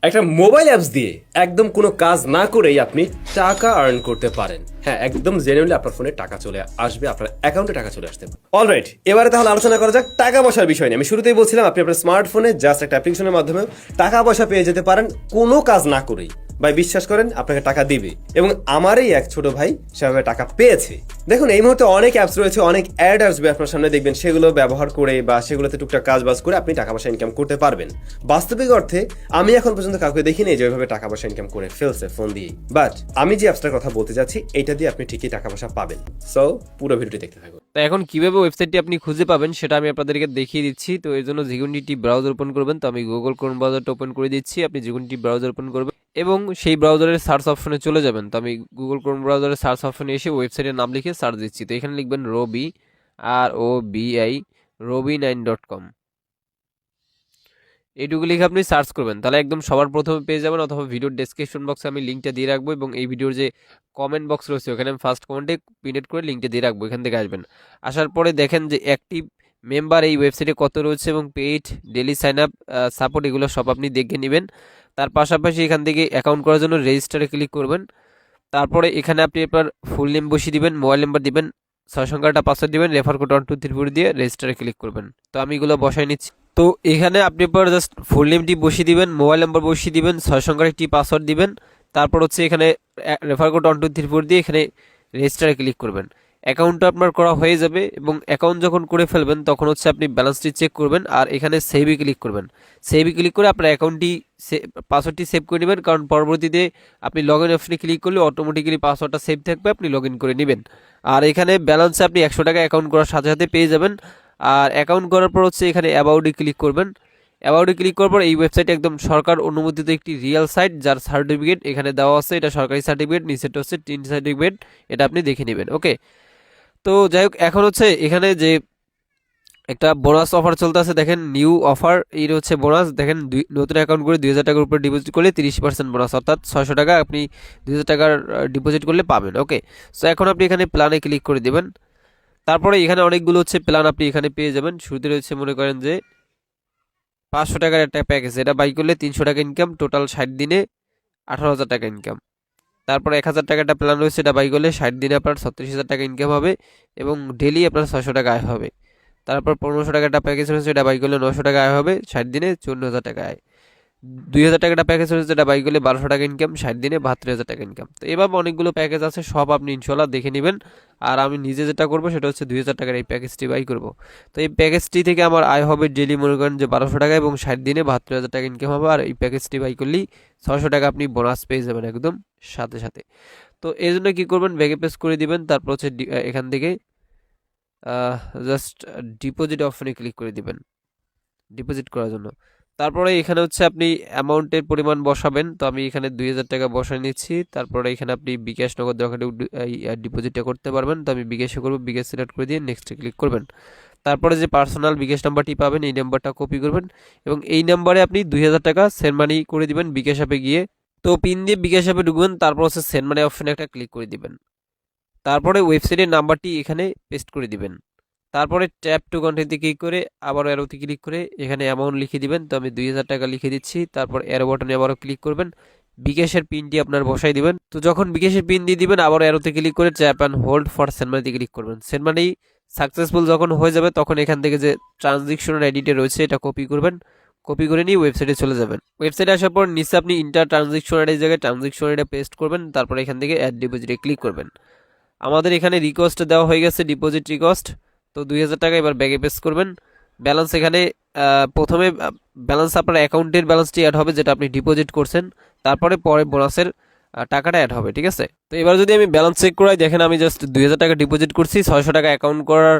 একটা mobile apps দিয়ে একদম কোনো কাজ না করেই আপনি টাকা আর্ন করতে পারেন। হ্যাঁ, একদম জেনুইনলি আপনার ফোনে টাকা চলে আসবে, আপনার অ্যাকাউন্টে টাকা চলে আসতে পারে। অলরাইট, এবারে তাহলে আলোচনা করা যাক টাকা পয়সার বিষয় নিয়ে। আমি শুরুতেই বলছিলাম আপনি আপনার স্মার্টফোনে জাস্ট একটা অ্যাপ্লিকেশনের মাধ্যমে টাকা পয়সা পেয়ে যেতে পারেন কোনো কাজ না করেই। ভাই বিশ্বাস করেন, আপনাকে টাকা দিবে, এবং আমারই এক ছোট ভাই সেভাবে টাকা পেয়েছে। দেখুন, এই মুহূর্তে অনেক অ্যাপস রয়েছে, অনেক অ্যাড আসবে আপনার সামনে, দেখবেন সেগুলো ব্যবহার করে বা সেগুলোতে টুকটাক কাজ বাজ করে আপনি টাকা পয়সা ইনকাম করতে পারবেন। বাস্তবিক অর্থে আমি এখন পর্যন্ত কাউকে দেখিনি যে ওইভাবে টাকা পয়সা ইনকাম করে ফেলছে ফোন দিয়ে। বাট আমি যে অ্যাপসটার কথা বলতে যাচ্ছি, এইটা দিয়ে আপনি ঠিকই টাকা পয়সা পাবেন। সো পুরো ভিডিওটি দেখতে থাকুন। তো এখন কিভাবে ওয়েবসাইটটি আপনি খুঁজে পাবেন সেটা আমি আপনাদেরকে দেখিয়ে দিচ্ছি। তো এর জন্য যে কোনো একটি ব্রাউজার ওপেন করবেন। তো আমি গুগল ক্রোম ব্রাউজারটা ওপেন করে দিচ্ছি, আপনি যে কোনো একটি ব্রাউজার ওপেন করবেন এবং সেই ব্রাউজারের সার্চ অপশনে চলে যাবেন। তো আমি গুগল ক্রোম ব্রাউজারের সার্চ অপশনে এসে ওয়েবসাইটের নাম লিখে সার্চ দিচ্ছি। তো এখানে লিখবেন রবি, ROBI, robi9.com। এইটুকু লিখে আপনি সার্চ করবেন, তাহলে একদম সবার প্রথমে পেয়ে যাবেন, অথবা ভিডিওর ডেসক্রিপশন বক্সে আমি লিঙ্কটা দিয়ে রাখবো, এবং এই ভিডিওর যে কমেন্ট বক্স রয়েছে ওখানে আমি ফার্স্ট কমেন্টে পিনেট করে লিঙ্কটা দিয়ে রাখবো। এখান থেকে আসবেন, আসার পরে দেখেন যে অ্যাক্টিভ মেম্বার এই ওয়েবসাইটে কত রয়েছে এবং paid daily sign up support এগুলো সব আপনি দেখে নেবেন। তার পাশাপাশি এখান থেকে অ্যাকাউন্ট করার জন্য রেজিস্টারে ক্লিক করবেন। তারপরে এখানে আপনি আপনার ফুল নেম বসিয়ে দিবেন, মোবাইল নাম্বার দিবেন, 6 সংখ্যাটা পাসওয়ার্ড দিবেন, রেফার কোড 1234 দিয়ে রেজিস্টারে ক্লিক করবেন। তো আমি এগুলো বসাই নিচ্ছি। তো এখানে আপনি পর জাস্ট ফুল নেমটি বসিয়ে দিবেন, মোবাইল নাম্বার বসিয়ে দিবেন, 6 সংখ্যার একটি পাসওয়ার্ড দিবেন, তারপর হচ্ছে এখানে রেফার কোড 1234 দিয়ে এখানে রেজিস্টারে ক্লিক করবেন। অ্যাকাউন্টটা আপনার করা হয়ে যাবে, এবং অ্যাকাউন্ট যখন করে ফেলবেন তখন হচ্ছে আপনি ব্যালেন্সটি চেক করবেন, আর এখানে সেভে ক্লিক করবেন। সেভে ক্লিক করে আপনার অ্যাকাউন্টটি পাসওয়ার্ডটি সেভ করে নেবেন, কারণ পরবর্তীতে আপনি লগ ইন অপশনে ক্লিক করলে অটোমেটিক্যালি পাসওয়ার্ডটা সেভ থাকবে, আপনি লগ ইন করে নেবেন। আর এখানে ব্যালেন্সে আপনি 100 টাকা অ্যাকাউন্ট করার সাথে সাথে পেয়ে যাবেন। আর অ্যাকাউন্ট করার পর হচ্ছে এখানে অ্যাবাউটে ক্লিক করবেন। অ্যাবাউটে ক্লিক করার পর এই ওয়েবসাইট একদম সরকার অনুমোদিত একটি রিয়েল সাইট, যার সার্টিফিকেট এখানে দেওয়া আছে, এটা সরকারি সার্টিফিকেট, নিচেটা হচ্ছে টিন সার্টিফিকেট, এটা আপনি দেখে নেবেন। ওকে, তো যাই হোক, এখন হচ্ছে এখানে যে একটা বোনাস অফার চলতে আছে, দেখেন নিউ অফার, এই হচ্ছে বোনাস। দেখেন নতুন অ্যাকাউন্ট করে 2000 টাকার উপরে ডিপোজিট করলে 30% বোনাস, অর্থাৎ 600 টাকা আপনি 2000 টাকার ডিপোজিট করলে পাবেন। ওকে, সো এখন আপনি এখানে প্ল্যানে ক্লিক করে দেবেন। তারপরে এখানে অনেকগুলো হচ্ছে প্ল্যান আপনি এখানে পেয়ে যাবেন। শুরুতে রয়েছে মনে করেন যে 500 টাকার একটা প্যাকেজ, এটা বাই করলে 300 টাকা ইনকাম, টোটাল 60 দিনে 18,000 টাকা ইনকাম। তারপরে 1000 টাকা একটা প্ল্যান রয়েছে, এটা বাই করলে 60 দিনে আপনার 36,000 টাকা ইনকাম হবে, এবং ডেলি আপনার 600 টাকা আয় হবে। তারপর 1500 টাকা একটা প্যাকেজ রয়েছে, এটা বাই করলে 900 টাকা আয় হবে, 60 দিনে 54,000 টাকা আয়। 2000 টাকা একটা প্যাকেজ রয়েছে, এটা বাই করলে 1200 টাকা ইনকাম, 60 দিনে 72,000 টাকা ইনকাম। তো এভাবে অনেকগুলো প্যাকেজ আছে, সব আপনি ইনশাল্লাহ দেখে নেবেন। আর আমি নিজে যেটা করবো সেটা হচ্ছে 2000 টাকার এই প্যাকেজটি বাই করব। তো এই প্যাকেজটি থেকে আমার আয় হবে ডেলি মনে করেন যে 1200 টাকা, এবং 60 দিনে 72,000 টাকা ইনকাম হবে। আর এই প্যাকেজটি বাই করলেই 600 টাকা আপনি বোনাস পেয়ে যাবেন একদম সাথে সাথে। তো এই জন্য কী করবেন, ব্যাগে প্রেস করে দিবেন, তারপর হচ্ছে এখান থেকে জাস্ট ডিপোজিট অপশনে ক্লিক করে দিবেন ডিপোজিট করার জন্য। তারপরে এখানে হচ্ছে আপনি অ্যামাউন্টের পরিমাণ বসাবেন। তো আমি এখানে 2000 টাকা বসাই নিচ্ছি। তারপরে এখানে আপনি বিকাশ, নগদ দরকারে ডিপোজিটটা করতে পারবেন। তো আমি বিকাশে করবো, বিকাশ সিলেক্ট করে দিয়ে নেক্সটে ক্লিক করবেন। তারপরে যে পার্সোনাল বিকাশ নাম্বারটি পাবেন, এই নাম্বারটা কপি করবেন, এবং এই নাম্বারে আপনি 2000 টাকা সেন্ড মানি করে দিবেন বিকাশ অ্যাপে গিয়ে। তো পিন দিয়ে বিকাশ অ্যাপে ঢুকবেন, তারপর হচ্ছে সেন্ড মানি অপশনে একটা ক্লিক করে দিবেন। তারপরে ওয়েবসাইটের নাম্বারটি এখানে পেস্ট করে দিবেন। তারপরে ট্যাপ টু কন্টিনিউতে ক্লিক করে আবারও অ্যারোতে ক্লিক করে এখানে অ্যামাউন্ট লিখে দিবেন। তো আমি 2000 টাকা লিখে দিচ্ছি। তারপর অ্যারো বাটনে আবারও ক্লিক করবেন, বিকাশের পিনটি আপনার বসাই দিবেন। তো যখন বিকাশের পিন দিয়ে দিবেন, আবার অ্যারোতে ক্লিক করে tap and hold for send মানিতে ক্লিক করবেন। সেন্ড মানি সাকসেসফুল যখন হয়ে যাবে, তখন এখান থেকে যে ট্রানজেকশনের আইডিটা রয়েছে এটা কপি করবেন। কপি করে নিয়ে ওয়েবসাইটে চলে যাবেন। ওয়েবসাইটে আসার পর নিচে আপনি ইন্টার ট্রানজেকশন আইডির জায়গায় ট্রানজেকশন আইডিটা পেস্ট করবেন। তারপর এখান থেকে অ্যাড ডিপোজিটে ক্লিক করবেন। আমাদের এখানে রিকোয়েস্ট দেওয়া হয়ে গেছে, ডিপোজিট রিকোয়েস্ট। তো 2000 টাকা এবার ব্যাগে পেস করবেন। ব্যালেন্স এখানে প্রথমে ব্যালেন্স আপনার অ্যাকাউন্টের ব্যালেন্সটি অ্যাড হবে, যেটা আপনি ডিপোজিট করছেন। তারপরে পরে বোনাসের টাকাটা অ্যাড হবে, ঠিক আছে। তো এবার যদি আমি ব্যালেন্স চেক করাই, দেখেন আমি জাস্ট 2000 টাকা ডিপোজিট করছি। 600 টাকা অ্যাকাউন্ট করার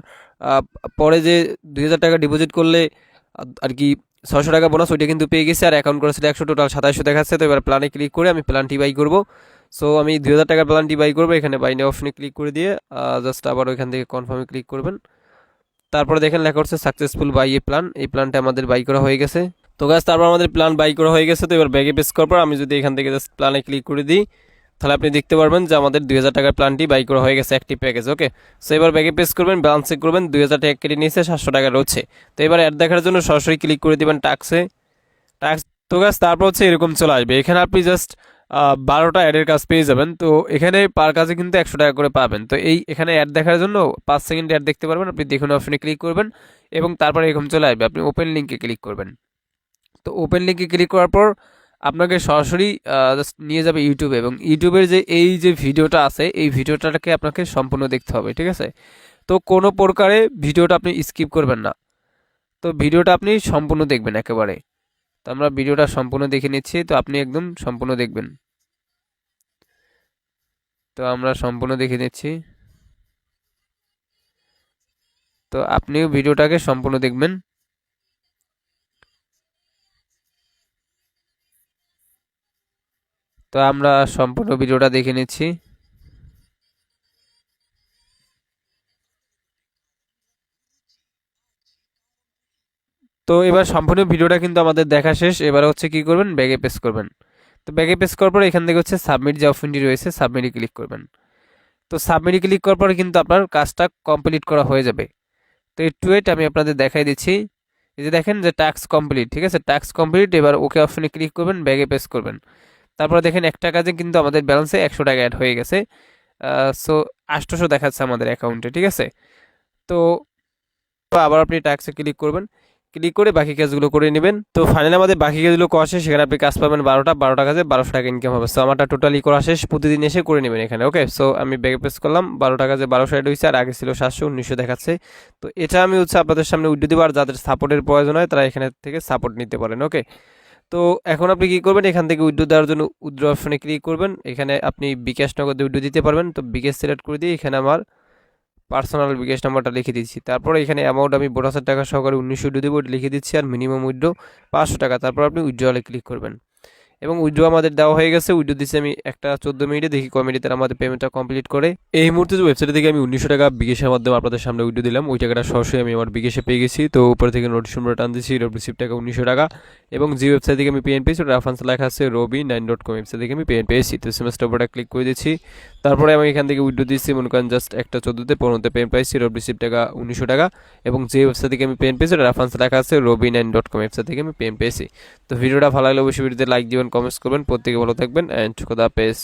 পরে যে 2000 টাকা ডিপোজিট করলে আর কি 600 টাকা বোনাস, ওইটা কিন্তু পেয়ে গেছি। আর অ্যাকাউন্ট করেছিল 100, টোটাল 2700 দেখাচ্ছে। তো এবার প্ল্যানে ক্লিক করে আমি প্ল্যানটি বাই করবো। সো আমি 2000 টাকার প্ল্যানটি বাই করবো। এখানে বাই নাও অপশনে ক্লিক করে দিয়ে জাস্ট আবার ওইখান থেকে কনফার্মে ক্লিক করবেন। তারপরে দেখেন লেখা হচ্ছে সাকসেসফুল বাই এ প্ল্যান, এই প্ল্যানটা আমাদের বাই করা হয়ে গেছে। তো গাছ তারপর আমাদের প্ল্যান বাই করা হয়ে গেছে। তো এবার ব্যাগে পেস করার পর আমি যদি এখান থেকে জাস্ট প্ল্যানে ক্লিক করে দিই, তাহলে আপনি দেখতে পারবেন যে আমাদের 2000 টাকার প্ল্যানটি বাই করা হয়ে গেছে, অ্যাক্টিভ প্যাকেজ। ওকে, সো এবার ব্যাগে পেস করবেন, ব্যালেন্স চেক করবেন, 2000 টাকা কেটে নিয়েছে, 700 টাকা রয়েছে। তো এবার অ্যাড দেখার জন্য সরাসরি ক্লিক করে দিবেন টাক্সে। টাক্স তো গাছ তারপর হচ্ছে এরকম চলে আসবে, এখানে আপনি জাস্ট 12টা অ্যাডের কাজ পেয়ে যাবেন। তো এখানে পার কাজে কিন্তু 100 টাকা করে পাবেন। তো এই এখানে অ্যাড দেখার জন্য 5 সেকেন্ড অ্যাড দেখতে পারবেন, আপনি দেখুন অপশনে ক্লিক করবেন এবং তারপরে এরকম চলে আসবে, আপনি ওপেন লিঙ্কে ক্লিক করবেন। তো ওপেন লিঙ্কে ক্লিক করার পর আপনাকে সরাসরি জাস্ট নিয়ে যাবে ইউটিউবে, এবং ইউটিউবের যে এই যে ভিডিওটা আছে এই ভিডিওটাকে আপনাকে সম্পূর্ণ দেখতে হবে, ঠিক আছে। তো কোনো প্রকারে ভিডিওটা আপনি স্কিপ করবেন না, তো ভিডিওটা আপনি সম্পূর্ণ দেখবেন একেবারে। তো আমরা ভিডিওটা সম্পূর্ণ দেখে নিচ্ছি, তো আপনি একদম সম্পূর্ণ দেখবেন। তো আমরা সম্পূর্ণ দেখে নিচ্ছি, তো আপনিও ভিডিওটাকে সম্পূর্ণ দেখবেন। তো আমরা সম্পূর্ণ ভিডিওটা দেখে নিচ্ছি। তো এবার সম্পূর্ণ ভিডিওটা কিন্তু আমাদের দেখা শেষ। এবার হচ্ছে কি করবেন, ব্যাগে পেস্ট করবেন। তো ব্যাগে পেস্ট করার পর এখান থেকে হচ্ছে সাবমিট যে অপশনটি রয়েছে সাবমিটে ক্লিক করবেন। তো সাবমিটে ক্লিক করার পরে কিন্তু আপনার কাজটা কমপ্লিট করা হয়ে যাবে। তো একটু ওয়েট, আমি আপনাদের দেখাই দিচ্ছি। এই যে দেখেন যে টাস্ক কমপ্লিট, ঠিক আছে, টাস্ক কমপ্লিট। এবার ওকে অপশনে ক্লিক করবেন, ব্যাগে পেস্ট করবেন। তারপরে দেখেন একটা কাজে কিন্তু আমাদের ব্যালেন্সে 100 টাকা অ্যাড হয়ে গেছে। সো 800 দেখাচ্ছে আমাদের অ্যাকাউন্টে, ঠিক আছে। তো আবার আপনি টাস্কে ক্লিক করবেন, ক্লিক করে বাকি কাজগুলো করে নেবেন। তো ফাইনালি আমাদের বাকি কাজগুলো করা শেষ, সেখানে আপনি কাজ পাবেন 12টা কাজে 1200 টাকা ইনকাম হবে। সো আমারটা টোটালি করা শেষ, প্রতিদিন এসে করে নেবেন এখানে। ওকে, সো আমি ব্যাগে প্রেস করলাম, 12টা কাজে 1200 অ্যাড হয়েছে, আর আগে ছিল 700-1900 দেখাচ্ছে। তো এটা আমি হচ্ছে আপনাদের সামনে উইডিও দেবো, আর যাদের সাপোর্টের প্রয়োজন হয় তারা এখানে থেকে সাপোর্ট নিতে পারেন। ওকে, তো এখন আপনি কি করবেন, এখান থেকে উইড্রো দেওয়ার জন্য উইড্রো অপশনে ক্লিক করবেন। এখানে আপনি বিকাশ নগদে উইড্রো দিতে পারবেন। তো বিকাশ সিলেক্ট করে দিয়ে এখানে আমার পার্সোনাল বিকাশ নাম্বারটা লিখে দিচ্ছি। তারপরে এখানে অ্যামাউন্ট আমি 12,000 টাকা সহকারে 1900 উইড্রো দেবো, লিখে দিচ্ছি। আর মিনিমাম উইড্রো 500 টাকা। তারপর আপনি উইড্রোয়ালে ক্লিক করবেন এবং উইড্রো আমাদের দেওয়া হয়ে গেছে। উইড্রো দিচ্ছি আমি একটা 14 মিনিটে, দেখি কয় মিনিটে আমাদের পেমেন্টটা কমপ্লিট করে। এই মুহূর্তে যে ওয়েবসাইট থেকে আমি 1900 টাকা বিকাশের মাধ্যমে আপনাদের সামনে উইড্রো দিলাম, ওই টাকাটা সরাসরি আমি আমার বিকাশে পেয়ে গেছি। তো উপর থেকে নোটিফিকেশন নম্বর টান দিচ্ছি, রিসিভ টাকা 1900 টাকা। এবং যে ওয়েবসাইট থেকে আমি পেমেন্ট পেয়েছি ওটা রেফারেন্স লেখা আছে robi9.com, ওয়েবসাইট থেকে আমি পেমেন্ট পেয়েছি। তো সেমেস্টার উপরটা ক্লিক করে দিচ্ছি। তারপরে আমি এখান থেকে উইড্রো দিচ্ছি, মনে করেন জাস্ট একটা 14তে 15তে পেমেন্ট পাইছি, রিসিভ টাকা 1900 টাকা। এবং যে ওয়েবসাইট থেকে আমি পেমেন্ট পেয়েছি ওটা রেফারেন্স লেখা আছে robi9.com, ওয়েবসাইট থেকে আমি পেমেন্ট পেয়েছি। তো ভিডিওটা ভালো লাগলে অবশ্যই ভিডিওতে লাইক দিবেন, কমেন্টস করবেন। প্রত্যেকে ভালো থাকবেন, অ্যান্ড খোদা হাফেজ।